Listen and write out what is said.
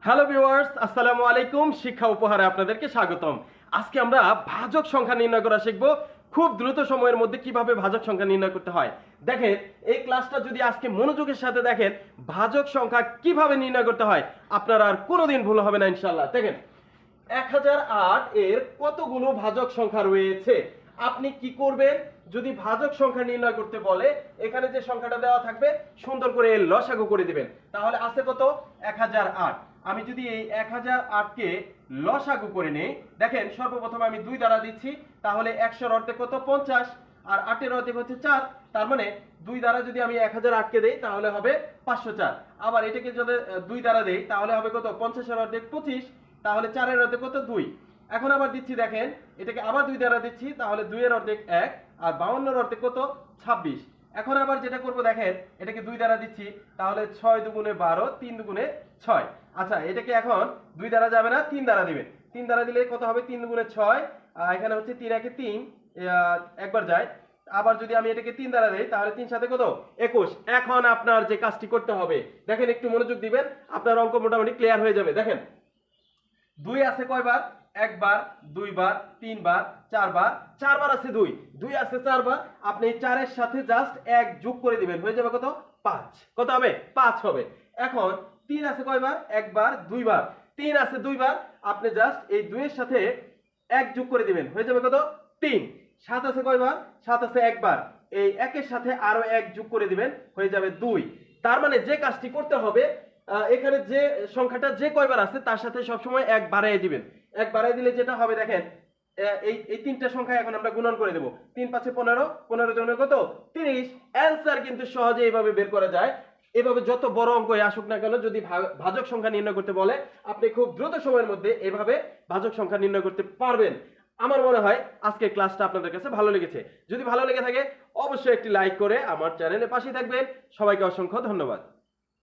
Hello viewers, আসসালামু আলাইকুম। শিক্ষা উপহারে আপনাদেরকে স্বাগতম। আজকে আমরা ভাজক সংখ্যা নির্ণয় করা শিখব। খুব দ্রুত সময়ের মধ্যে কিভাবে ভাজক সংখ্যা নির্ণয় করতে হয়। দেখেন, এই ক্লাসটা যদি আজকে মনোযোগের সাথে দেখেন, ভাজক সংখ্যা কিভাবে নির্ণয় করতে হয় আপনার আর কোনোদিন ভুল হবে না ইনশাআল্লাহ। দেখেন, 1008 এর কতগুলো ভাজক সংখ্যা রয়েছে। আপনি কি করবেন, যদি ভাজক সংখ্যা নির্ণয় করতে বলে এখানে যে সংখ্যাটা দেওয়া থাকবে সুন্দর করে লসাগু করে দিবেন। তাহলে আছে কত? 1008। আমি যদি এই 1008 কে লসাগু করে নেই, দেখেন সর্বপ্রথম আমি 2 দ্বারা দিচ্ছি, তাহলে 100 এর অর্ধেক কত? 50, আর 8 এর অর্ধেক হচ্ছে 4। তার মানে 2 দ্বারা যদি আমি 1008 কে দেই তাহলে হবে 504। আবার এটাকে যদি 2 দ্বারা দেই তাহলে হবে কত? 50 এর অর্ধেক 25, তাহলে 4 এর অর্ধেক কত? 2। এখন আবার দিচ্ছি, দেখেন এটাকে আবার 2 দ্বারা দিচ্ছি, তাহলে 2 এর অর্ধেক 1, আর 52 এর অর্ধেক কত? 26। এখন আবার যেটা করব, দেখেন এটাকে 2 দ্বারা দিচ্ছি, তাহলে 6 দুগুণে 12, 3 দুগুণে 6। আচ্ছা, এটাকে এখন 2 দ্বারা যাবে না, 3 দ্বারা দিবেন। 3 দ্বারা দিলে কত হবে? 3 দুগুণে 6, এখানে হচ্ছে 3 একে 3, একবার যায়। আবার যদি আমি এটাকে 3 দ্বারা দেই তাহলে 3 সাথে কত? 21। এখন আপনার যে কাজটি করতে হবে, দেখেন একটু মনোযোগ দিবেন, আপনার অঙ্ক মোটামুটি ক্লিয়ার হয়ে যাবে। দেখেন, 2 আছে কয়বার? একবার, দুইবার, তিনবার, চারবার। 4 বার আছে 2, 2 আছে 4 বার। আপনি 4 এর সাথে জাস্ট 1 যোগ করে দিবেন, হয়ে যাবে কত? 5। কত হবে? 5 হবে। এখন 3 আছে কয়বার? একবার, দুইবার। 3 আছে 2 বার, আপনি জাস্ট এই 2 এর সাথে 1 যোগ করে দিবেন, হয়ে যাবে কত? 3। 7 আছে কয়বার? 7 আছে একবার, এই 1 এর সাথে আরো 1 যোগ করে দিবেন, হয়ে যাবে 2। তার মানে যে কাজটি করতে হবে, এখানে যে সংখ্যাটা যে কয়বার আছে তার সাথে সবসময় 1 বাড়াই দিবেন। 1 বাড়াই দিলে যেটা হবে, দেখেন এই তিনটা সংখ্যা এখন আমরা গুণন করে দেব। 3 5 15, 15 জন্য কত? 30। অ্যানসার কিন্তু সহজে এইভাবে বের করা যায়। এভাবে যত বড় অঙ্কই আসুক না কেন, যদি ভাজক সংখ্যা নির্ণয় করতে বলে আপনি খুব দ্রুত সময়ের মধ্যে এভাবে ভাজক সংখ্যা নির্ণয় করতে পারবেন। আমার মনে হয় আজকের ক্লাসটা আপনাদের কাছে ভালো লেগেছে। যদি ভালো লেগে থাকে অবশ্যই একটি লাইক করে আমার চ্যানেলের পাশে থাকবেন। সবাইকে অসংখ্য ধন্যবাদ।